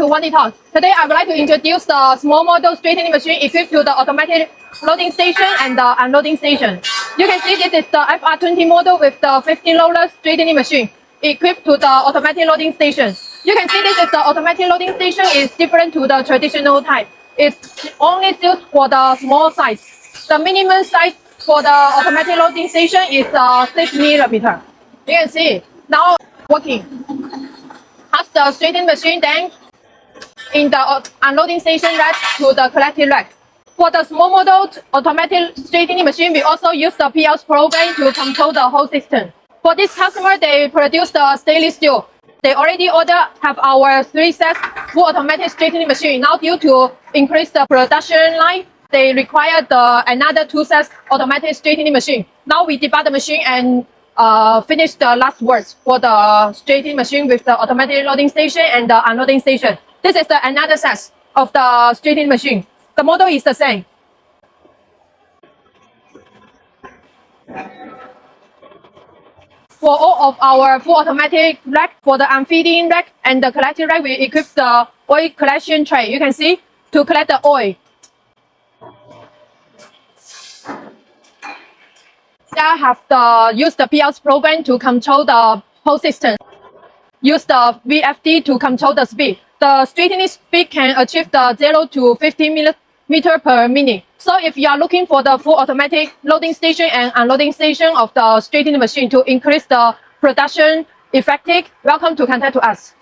to VONNIE Talk. Today I would like to introduce the small model straightening machine equipped to the automatic loading station and the unloading station. You can see this is the FR-20 model with the 50 roller straightening machine equipped to the automatic loading station. You can see this is the automatic loading station is different to the traditional type. It's only suited for the small size. The minimum size for the automatic loading station is 6 millimeter. You can see now working. Pass the straightening machine, then in the unloading station rack to the collecting rack. For the small model automatic straightening machine, we also use the PLC program to control the whole system. For this customer, they produce the stainless steel. They already have our 3 sets full automatic straightening machine. Now due to increase the production line, they require another 2 sets automatic straightening machine. Now we debug the machine and finish the last works for the straightening machine with the automatic loading station and the unloading station. This is another set of the straightening machine. The model is the same. For all of our full automatic rack, for the unfeeding rack and the collecting rack, we equip the oil collection tray. You can see to collect the oil. Use the PLC program to control the whole system. Use the VFD to control the speed. The straightening speed can achieve the 0 to 50 millimeter per minute. So if you are looking for the full automatic loading station and unloading station of the straightening machine to increase the production effective, welcome to contact us.